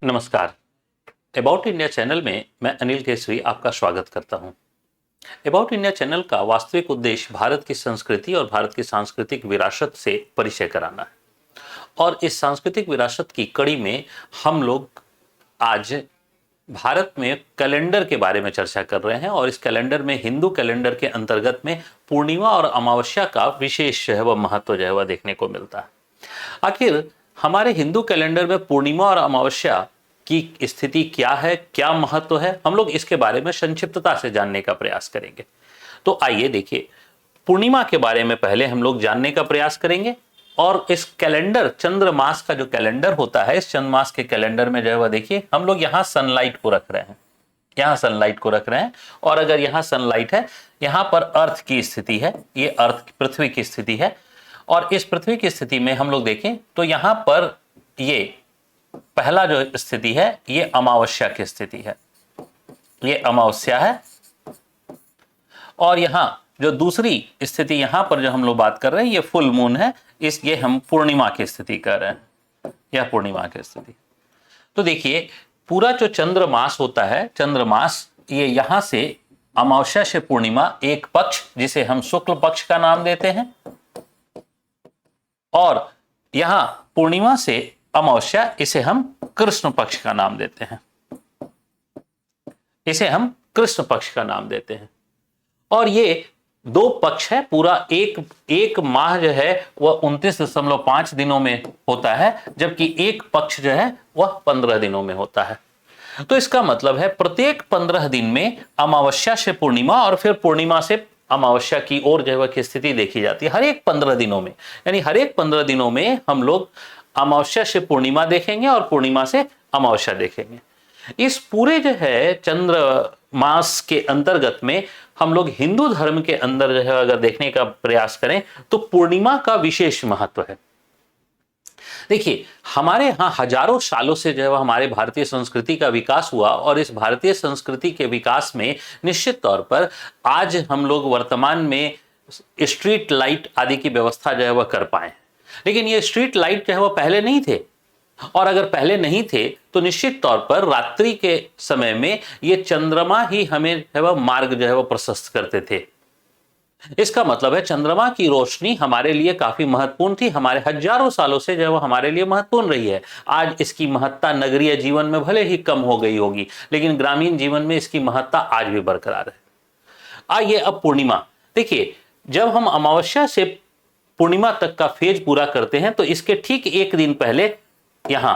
नमस्कार। About India channel में मैं अनिल केसरी आपका स्वागत करता हूं। अबाउट इंडिया चैनल का वास्तविक उद्देश्य भारत की संस्कृति और भारत की सांस्कृतिक विरासत से परिचय कराना है और इस सांस्कृतिक विरासत की कड़ी में हम लोग आज भारत में कैलेंडर के बारे में चर्चा कर रहे हैं और इस कैलेंडर में हिंदू कैलेंडर के अंतर्गत में पूर्णिमा और अमावस्या का विशेष जो है वह महत्व जो है वह देखने को मिलता है। आखिर हमारे हिंदू कैलेंडर में पूर्णिमा और अमावस्या की स्थिति क्या है, क्या महत्व है, हम लोग इसके बारे में संक्षिप्तता से जानने का प्रयास करेंगे। तो आइए देखिए, पूर्णिमा के बारे में पहले हम लोग जानने का प्रयास करेंगे और इस कैलेंडर चंद्र मास का जो कैलेंडर होता है, इस चंद्र मास के कैलेंडर में जो है वह देखिए हम लोग यहाँ सनलाइट को रख रहे हैं, यहाँ सनलाइट को रख रहे हैं और अगर यहाँ सनलाइट है, यहाँ पर अर्थ की स्थिति है, ये अर्थ पृथ्वी की स्थिति है और इस पृथ्वी की स्थिति में हम लोग देखें तो यहाँ पर ये पहला जो स्थिति है ये अमावस्या की स्थिति है, ये अमावस्या है और यहाँ जो दूसरी स्थिति यहाँ पर जो हम लोग बात कर रहे हैं ये फुल मून है, ये हम पूर्णिमा की स्थिति कर रहे हैं, यह पूर्णिमा की स्थिति। तो देखिए पूरा जो चंद्रमास होता है, चंद्रमास ये यहाँ से अमावस्या से पूर्णिमा एक पक्ष जिसे हम शुक्ल पक्ष का नाम देते हैं और यहाँ पूर्णिमा से अमावस्या इसे हम कृष्ण पक्ष का नाम देते हैं, इसे हम कृष्ण पक्ष का नाम देते हैं और ये दो पक्ष है। पूरा एक माह जो है वह 29.5 दिनों में होता है जबकि एक पक्ष जो है वह 15 दिनों में होता है। तो इसका मतलब है प्रत्येक 15 दिन में अमावस्या से पूर्णिमा और फिर पूर्णिमा से अमावस्या की ओर जो है की स्थिति देखी जाती है हर एक 15 दिनों में, यानी हर एक 15 दिनों में हम लोग अमावस्या से पूर्णिमा देखेंगे और पूर्णिमा से अमावस्या देखेंगे। इस पूरे जो है चंद्र मास के अंतर्गत में हम लोग हिंदू धर्म के अंदर जो है अगर देखने का प्रयास करें तो पूर्णिमा का विशेष महत्व है। देखिए हमारे यहाँ हजारों सालों से जो है हमारे भारतीय संस्कृति का विकास हुआ और इस भारतीय संस्कृति के विकास में निश्चित तौर पर आज हम लोग वर्तमान में स्ट्रीट लाइट आदि की व्यवस्था जो है वह कर पाए, लेकिन ये स्ट्रीट लाइट जो है वह पहले नहीं थे और अगर पहले नहीं थे तो निश्चित तौर पर रात्रि के समय में ये चंद्रमा ही हमें है वह मार्ग जो है वह प्रशस्त करते थे। इसका मतलब है चंद्रमा की रोशनी हमारे लिए काफी महत्वपूर्ण थी, हमारे हजारों सालों से जो है वह हमारे लिए महत्वपूर्ण रही है। आज इसकी महत्ता नगरीय जीवन में भले ही कम हो गई होगी लेकिन ग्रामीण जीवन में इसकी महत्ता आज भी बरकरार है। आइए अब पूर्णिमा देखिए, जब हम अमावस्या से पूर्णिमा तक का फेज पूरा करते हैं तो इसके ठीक एक दिन पहले यहां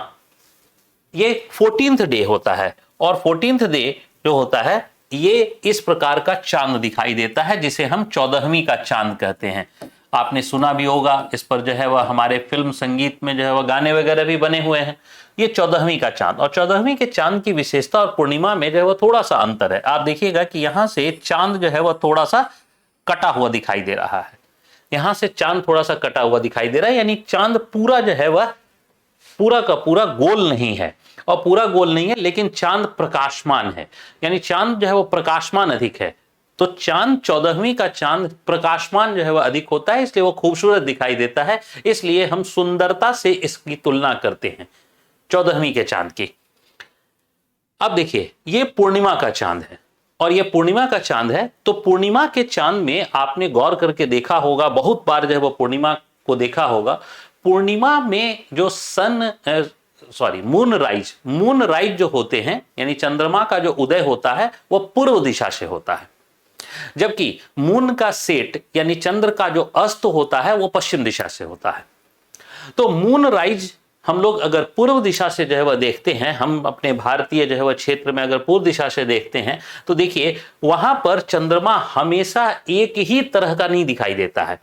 ये 14th डे होता है और 14th डे जो होता है ये इस प्रकार का चांद दिखाई देता है जिसे हम 14वीं का चांद कहते हैं। आपने सुना भी होगा, इस पर जो है वह हमारे फिल्म संगीत में जो है वह गाने वगैरह भी बने हुए हैं। ये 14वीं का चांद और 14वीं के चांद की विशेषता और पूर्णिमा में जो है वह थोड़ा सा अंतर है। आप देखिएगा कि यहां से चांद जो है वह थोड़ा सा कटा हुआ दिखाई दे रहा है, यहां से चांद थोड़ा सा कटा हुआ दिखाई दे रहा है, यानी चांद पूरा जो है वह पूरा का पूरा गोल नहीं है और पूरा गोल नहीं है लेकिन चांद प्रकाशमान है, यानी चांद जो है वो प्रकाशमान अधिक है। तो चांद 14वीं का चांद प्रकाशमान जो है वह अधिक होता है, इसलिए वो खूबसूरत दिखाई देता है, इसलिए हम सुंदरता से इसकी तुलना करते हैं 14वीं के चांद की। अब देखिए ये पूर्णिमा का चांद है और ये पूर्णिमा का चांद है। तो पूर्णिमा के चांद में आपने गौर करके देखा होगा, बहुत बार जो है वो पूर्णिमा को देखा होगा, पूर्णिमा में जो मून राइज जो होते हैं यानी चंद्रमा का जो उदय होता है वो पूर्व दिशा से होता है, जबकि मून का सेट यानी चंद्र का जो अस्त होता है वो पश्चिम दिशा से होता है। तो मून राइज हम लोग अगर पूर्व दिशा से जो है वह देखते हैं, हम अपने भारतीय जो है वह क्षेत्र में अगर पूर्व दिशा से देखते हैं तो देखिए वहां पर चंद्रमा हमेशा एक ही तरह का नहीं दिखाई देता है।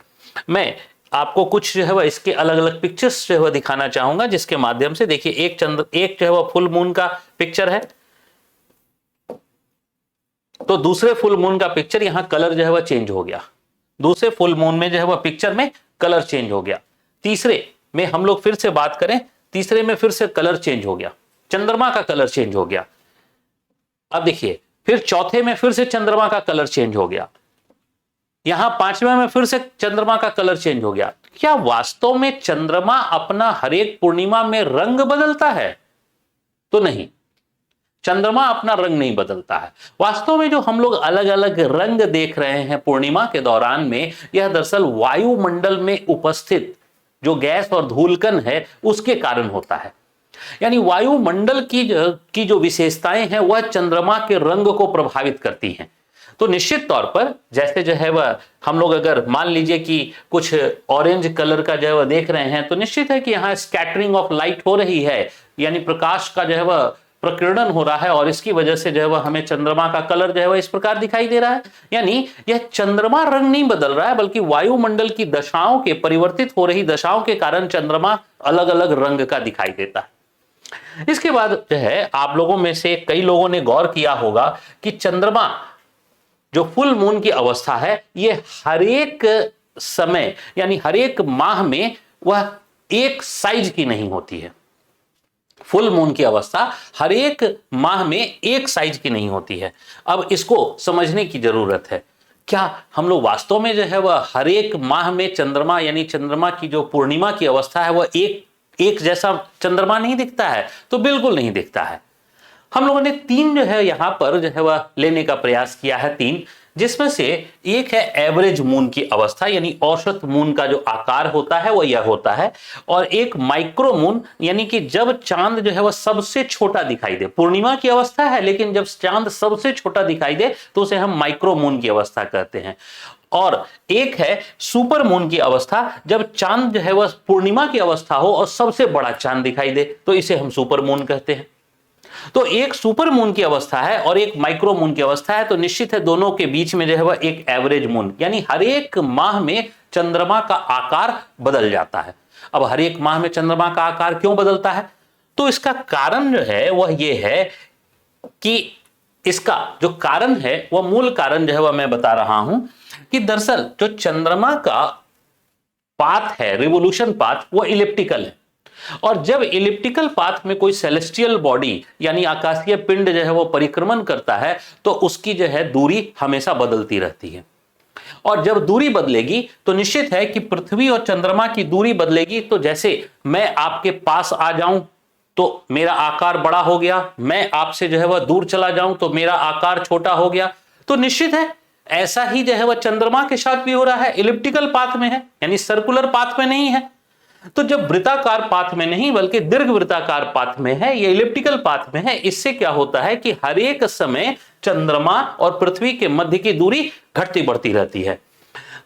मैं आपको कुछ जो है वह इसके अलग अलग पिक्चर्स जो है वह दिखाना चाहूंगा जिसके माध्यम से देखिए एक जो है वह फुल मून का पिक्चर है, तो दूसरे फुल मून का पिक्चर यहां कलर जो है वह चेंज हो गया, दूसरे फुल मून में जो है वह पिक्चर में कलर चेंज हो गया, तीसरे में हम लोग फिर से बात करें, तीसरे में फिर से कलर चेंज हो गया, चंद्रमा का कलर चेंज हो गया। अब देखिए फिर चौथे में फिर से चंद्रमा का कलर चेंज हो गया, यहां पांचवें में फिर से चंद्रमा का कलर चेंज हो गया। क्या वास्तव में चंद्रमा अपना हर एक पूर्णिमा में रंग बदलता है? तो नहीं, चंद्रमा अपना रंग नहीं बदलता है। वास्तव में जो हम लोग अलग अलग रंग देख रहे हैं पूर्णिमा के दौरान में, यह दरअसल वायुमंडल में उपस्थित जो गैस और धूलकण है उसके कारण होता है। यानी वायुमंडल की जो विशेषताएं हैं वह चंद्रमा के रंग को प्रभावित करती हैं। तो निश्चित तौर पर जैसे जो है वह हम लोग अगर मान लीजिए कि कुछ ऑरेंज कलर का जो है वह देख रहे हैं, तो निश्चित है कि यहाँ स्कैटरिंग ऑफ लाइट हो रही है, यानी प्रकाश का जो है वह प्रकीर्णन हो रहा है, और इसकी वजह से जो है वह हमें चंद्रमा का कलर जो है वह इस प्रकार दिखाई दे रहा है। यानी यह चंद्रमा रंग नहीं बदल रहा है, बल्कि वायुमंडल की दशाओं के, परिवर्तित हो रही दशाओं के कारण चंद्रमा अलग अलग रंग का दिखाई देता है। इसके बाद जो है आप लोगों में से कई लोगों ने गौर किया होगा कि चंद्रमा जो फुल मून की अवस्था है, ये हर एक समय यानी हर एक माह में वह एक साइज की नहीं होती है। फुल मून की अवस्था हर एक माह में एक साइज की नहीं होती है। अब इसको समझने की जरूरत है। क्या हम लोग वास्तव में जो है वह हर एक माह में चंद्रमा यानी चंद्रमा की जो पूर्णिमा की अवस्था है वह एक जैसा चंद्रमा नहीं दिखता है? तो बिल्कुल नहीं दिखता है। हम लोगों ने तीन जो है यहां पर जो है वह लेने का प्रयास किया है, तीन, जिसमें से एक है एवरेज मून की अवस्था, यानी औसत मून का जो आकार होता है वह यह होता है, और एक माइक्रो मून, यानी कि जब चांद जो है वह सबसे छोटा दिखाई दे। पूर्णिमा की अवस्था है, लेकिन जब चांद सबसे छोटा दिखाई दे तो उसे हम माइक्रो मून की अवस्था कहते हैं। और एक है सुपर मून की अवस्था, जब चांद जो है वह पूर्णिमा की अवस्था हो और सबसे बड़ा चांद दिखाई दे तो इसे हम सुपर मून कहते हैं। तो एक सुपर मून की अवस्था है और एक माइक्रो मून की अवस्था है, तो निश्चित है दोनों के बीच में जो है वह एक एवरेज मून, यानी हर एक माह में चंद्रमा का आकार बदल जाता है। अब हर एक माह में चंद्रमा का आकार क्यों बदलता है? तो इसका कारण जो है वह यह है कि इसका जो कारण है वह मूल कारण जो है वह मैं बता रहा हूं कि दरअसल जो चंद्रमा का पाथ है, रिवोल्यूशन पाथ, वह इलिप्टिकल है। और जब इलिप्टिकल पाथ में कोई सेलेस्टियल बॉडी यानी आकाशीय पिंड जो है वो परिक्रमण करता है तो उसकी जो है दूरी हमेशा बदलती रहती है। और जब दूरी बदलेगी तो निश्चित है कि पृथ्वी और चंद्रमा की दूरी बदलेगी। तो जैसे मैं आपके पास आ जाऊं तो मेरा आकार बड़ा हो गया, मैं आपसे जो है वह दूर चला जाऊं तो मेरा आकार छोटा हो गया। तो निश्चित है ऐसा ही जो है वह चंद्रमा के साथ भी हो रहा है, इलिप्टिकल पाथ में है, यानी सर्कुलर पाथ में नहीं है। तो जब वृत्ताकार पाथ में नहीं बल्कि दीर्घ वृत्ताकार पाथ में है, ये इलिप्टिकल पाथ में है, इससे क्या होता है कि हर एक समय चंद्रमा और पृथ्वी के मध्य की दूरी घटती बढ़ती रहती है।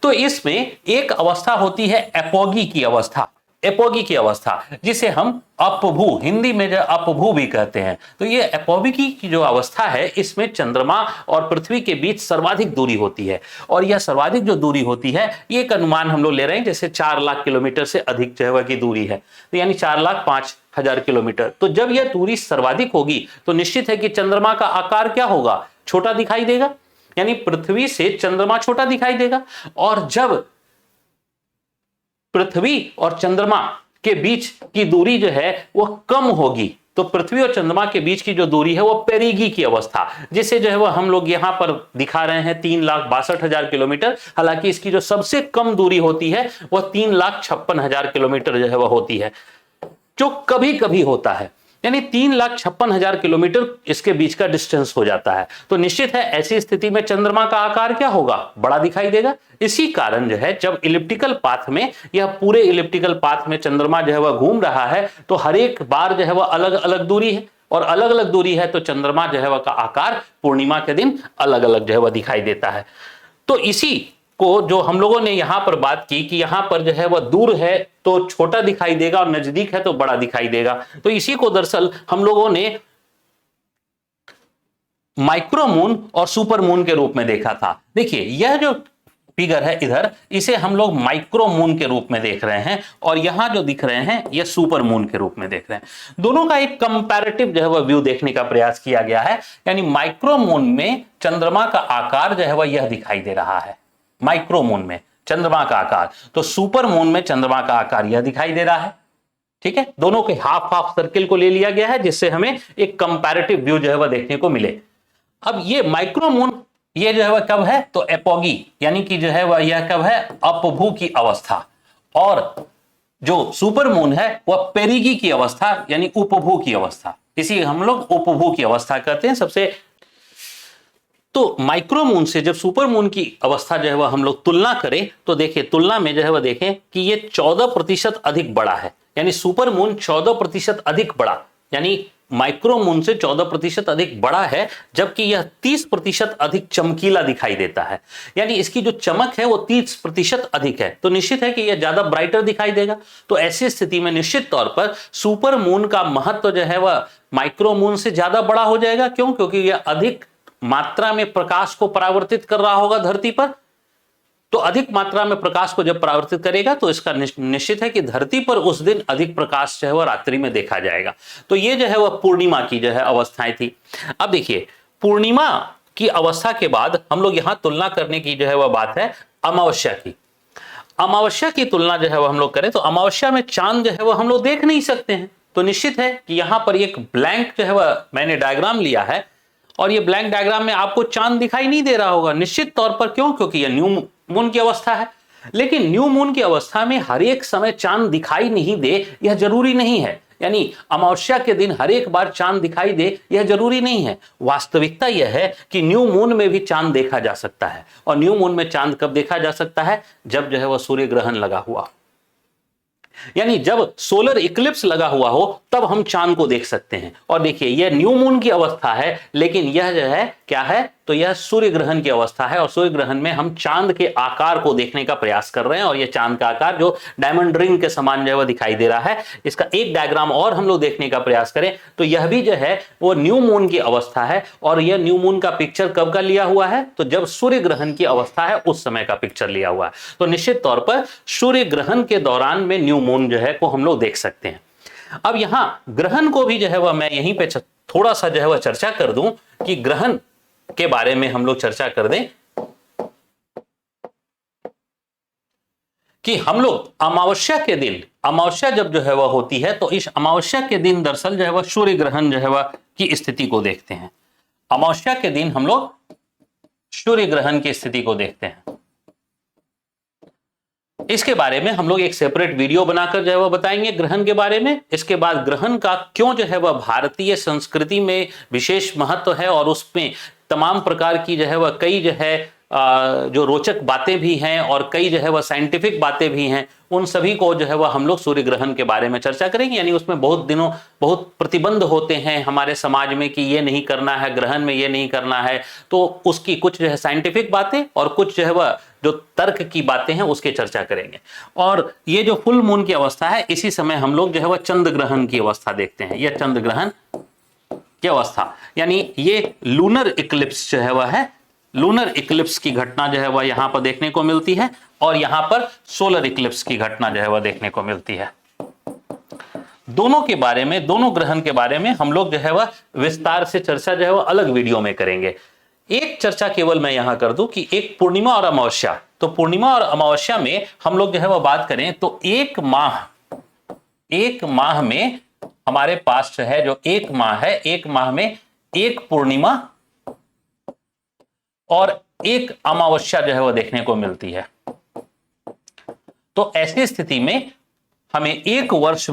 तो इसमें एक अवस्था होती है एपोगी की अवस्था, एपोगी की अवस्था, जिसे हम अपभू, हिंदी में जो अपभू भी कहते हैं। तो ये एपोगी की जो अवस्था है इसमें चंद्रमा और पृथ्वी के बीच सर्वाधिक दूरी होती है, और यह सर्वाधिक जो दूरी होती है ये एक अनुमान हम लोग ले रहे हैं, जैसे 4 लाख किलोमीटर से अधिक जो है की दूरी है, तो यानी 4,05,000 किलोमीटर। तो जब यह दूरी सर्वाधिक होगी तो निश्चित है कि चंद्रमा का आकार क्या होगा? छोटा दिखाई देगा, यानी पृथ्वी से चंद्रमा छोटा दिखाई देगा। और जब पृथ्वी और चंद्रमा के बीच की दूरी जो है वह कम होगी तो पृथ्वी और चंद्रमा के बीच की जो दूरी है वह पेरिगी की अवस्था, जिसे जो है वह हम लोग यहां पर दिखा रहे हैं 3,62,000 किलोमीटर। हालांकि इसकी जो सबसे कम दूरी होती है वह 3,56,000 किलोमीटर जो है वह होती है, जो कभी कभी होता है, यानी 3,56,000 किलोमीटर इसके बीच का डिस्टेंस हो जाता है। तो निश्चित है ऐसी स्थिति में चंद्रमा का आकार क्या होगा? बड़ा दिखाई देगा। इसी कारण जो है जब इलिप्टिकल पाथ में, यह पूरे इलिप्टिकल पाथ में चंद्रमा जो है वह घूम रहा है तो हर एक बार जो है वह अलग अलग दूरी है, और अलग अलग दूरी है तो चंद्रमा जो है वह का आकार पूर्णिमा के दिन अलग अलग जो है वह दिखाई देता है। तो इसी को जो हम लोगों ने यहां पर बात की कि यहां पर जो है वह दूर है तो छोटा दिखाई देगा और नजदीक है तो बड़ा दिखाई देगा, तो इसी को दरअसल हम लोगों ने माइक्रो मून और सुपर मून के रूप में देखा था। देखिए यह जो फिगर है इधर, इसे हम लोग माइक्रो मून के रूप में देख रहे हैं, और यहां जो दिख रहे हैं यह सुपर मून के रूप में देख रहे हैं। दोनों का एक कंपैरेटिव जो है वह व्यू देखने का प्रयास किया गया है, यानी माइक्रो मून में चंद्रमा का आकार जो है वह यह दिखाई दे रहा है, माइक्रो मून में चंद्रमा का आकार, तो सुपर मून में चंद्रमा का आकार यह दिखाई दे रहा है। ठीक है, दोनों के हाफ हाफ सर्किल को ले लिया गया है जिससे हमें एक कंपैरेटिव व्यू जो है वह देखने को मिले। अब ये माइक्रो मून ये जो है वह कब है? तो एपोगी, यानी कि जो है वह यह कब है? अपभू की अवस्था। और जो सुपर मून है वह पेरिगी की अवस्था, यानी उपभू की अवस्था। इसी हम लोग उपभू की अवस्था कहते हैं सबसे। तो माइक्रो मून से जब सुपर मून की अवस्था जो है वह हम लोग तुलना करें तो देखिए, तुलना में जो है वह देखें कि ये 14% अधिक बड़ा है, यानी सुपर मून 14% अधिक बड़ा, यानी माइक्रो मून से 14% अधिक बड़ा है, जबकि यह 30% अधिक चमकीला दिखाई देता है, यानी इसकी जो चमक है वो 30% अधिक है। तो निश्चित है कि यह ज्यादा ब्राइटर दिखाई देगा। तो ऐसी स्थिति में निश्चित तौर पर सुपर मून का महत्व जो है वह माइक्रो मून से ज्यादा बड़ा हो जाएगा। क्यों? क्योंकि यह अधिक मात्रा में प्रकाश को परावर्तित कर रहा होगा धरती पर। तो अधिक मात्रा में प्रकाश को जब परावर्तित करेगा तो इसका निश्चित है कि धरती पर उस दिन अधिक प्रकाश जो है वह रात्रि में देखा जाएगा। तो ये जो है वह पूर्णिमा की जो है अवस्थाएं थी। अब देखिए, पूर्णिमा की अवस्था के बाद हम लोग यहां तुलना करने की जो है वह बात है अमावस्या की। अमावस्या की तुलना जो है वह हम लोग करें तो अमावस्या में चांद जो है वह हम लोग देख नहीं सकते हैं। तो निश्चित है कि यहां पर एक ब्लैंक जो है वह मैंने डायग्राम लिया है, और ये ब्लैंक डायग्राम में आपको चांद दिखाई नहीं दे रहा होगा निश्चित तौर पर। क्यों? क्योंकि यह न्यू मून की अवस्था है। लेकिन न्यू मून की अवस्था में हर एक समय चांद दिखाई नहीं दे यह जरूरी नहीं है, यानी अमावस्या के दिन हर एक बार चांद दिखाई दे यह जरूरी नहीं है। वास्तविकता यह है कि न्यू मून में भी चांद देखा जा सकता है। और न्यू मून में चांद कब देखा जा सकता है? जब जो है वह सूर्य ग्रहण लगा हुआ, यानी जब सोलर इक्लिप्स लगा हुआ हो तब हम चांद को देख सकते हैं। और देखिए, यह न्यू मून की अवस्था है, लेकिन यह जो है क्या है? तो यह सूर्य ग्रहण की अवस्था है। और सूर्य ग्रहण में हम चांद के आकार को देखने का प्रयास कर रहे हैं, और यह चांद का आकार जो डायमंड रिंग के समान जो है वह दिखाई दे रहा है। इसका एक डायग्राम और हम लोग देखने का प्रयास करें तो यह भी जो है वो न्यू मून की अवस्था है। और यह न्यू मून का पिक्चर कब का लिया हुआ है? तो जब सूर्य ग्रहण की अवस्था है उस समय का पिक्चर लिया हुआ है। तो निश्चित तौर पर सूर्य ग्रहण के दौरान में न्यू मून जो है को हम लोग देख सकते हैं। अब यहां ग्रहण को भी जो है वह मैं यहीं पे थोड़ा सा जो है वह चर्चा कर दूं कि ग्रहण के बारे में हम लोग चर्चा कर दें कि हम लोग अमावस्या के दिन, अमावस्या जब जो है वह होती है तो इस अमावस्या के दिन दरअसल जो है वह सूर्य ग्रहण जो है वह की स्थिति को देखते हैं। अमावस्या के दिन हम लोग सूर्य ग्रहण की स्थिति को देखते हैं। इसके बारे में हम लोग एक सेपरेट वीडियो बनाकर जो है वह बताएंगे ग्रहण के बारे में। इसके बाद ग्रहण का क्यों जो है वह भारतीय संस्कृति में विशेष महत्व है, और उसमें तमाम प्रकार की जो है वह कई जो है जो रोचक बातें भी हैं और कई जो है वह साइंटिफिक बातें भी हैं, उन सभी को जो है वह हम लोग सूर्य ग्रहण के बारे में चर्चा करेंगे। यानी उसमें बहुत प्रतिबंध होते हैं हमारे समाज में कि ये नहीं करना है, ग्रहण में ये नहीं करना है। तो उसकी कुछ जो है साइंटिफिक बातें और कुछ जो है वह जो तर्क की बातें हैं उसकी चर्चा करेंगे। और ये जो फुल मून की अवस्था है, इसी समय हम लोग जो है वह चंद्र ग्रहण की अवस्था देखते हैं। यह चंद्र ग्रहण की अवस्था, यानी ये लूनर इक्लिप्स जो है वह है, लूनर इक्लिप्स की घटना जो है वह यहां पर देखने को मिलती है, और यहां पर सोलर इक्लिप्स की घटना जो है वह देखने को मिलती है। दोनों के बारे में, दोनों ग्रहण के बारे में हम लोग जो है वह विस्तार से चर्चा जो है वह अलग वीडियो में करेंगे। एक चर्चा केवल मैं यहां कर दूं कि एक पूर्णिमा और अमावस्या, तो पूर्णिमा और अमावस्या में हम लोग जो है वह बात करें तो एक माह में हमारे पास जो है जो एक माह है, एक माह में एक पूर्णिमा और एक अमावस्या जो है वह देखने को मिलती है। तो ऐसी स्थिति में हमें एक वर्ष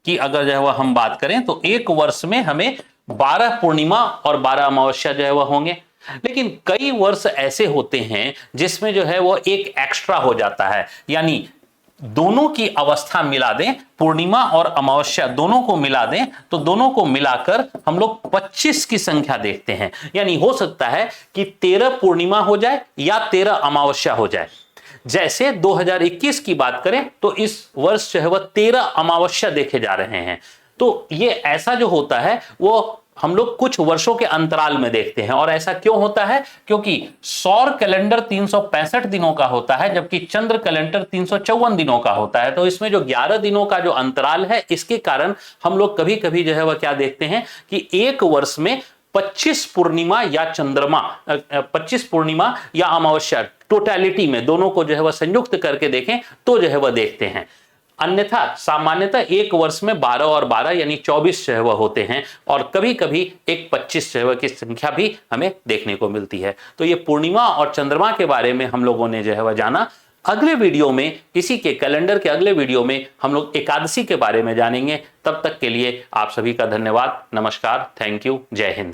की अगर जो है वह हम बात करें तो एक वर्ष में हमें 12 पूर्णिमा और 12 अमावस्या जो है वह होंगे। लेकिन कई वर्ष ऐसे होते हैं जिसमें जो है वो एक एक्स्ट्रा हो जाता है, यानी दोनों की अवस्था मिला दें, पूर्णिमा और अमावस्या दोनों को मिला दें तो दोनों को मिलाकर हम लोग 25 की संख्या देखते हैं। यानी हो सकता है कि 13 पूर्णिमा हो जाए या 13 अमावस्या हो जाए। जैसे 2021 की बात करें तो इस वर्ष जो है वह 13 अमावस्या देखे जा रहे हैं। तो ये ऐसा जो होता है वो हम लोग कुछ वर्षों के अंतराल में देखते हैं। और ऐसा क्यों होता है? क्योंकि सौर कैलेंडर 365 दिनों का होता है, जबकि चंद्र कैलेंडर 354 दिनों का होता है। तो इसमें जो 11 दिनों का जो अंतराल है, इसके कारण हम लोग कभी कभी जो है वह क्या देखते हैं कि एक वर्ष में 25 पूर्णिमा या चंद्रमा, 25 पूर्णिमा या अमावस्या टोटलिटी में दोनों को जो है वह संयुक्त करके देखें तो जो है वह देखते हैं। अन्यथा सामान्यतः एक वर्ष में 12 और 12 यानी 24 जो है वह होते हैं, और कभी कभी एक 25 जो है वह की संख्या भी हमें देखने को मिलती है। तो ये पूर्णिमा और चंद्रमा के बारे में हम लोगों ने जो है वह जाना। अगले वीडियो में, इसी के कैलेंडर के अगले वीडियो में हम लोग एकादशी के बारे में जानेंगे। तब तक के लिए आप सभी का धन्यवाद, नमस्कार, थैंक यू, जय हिंद।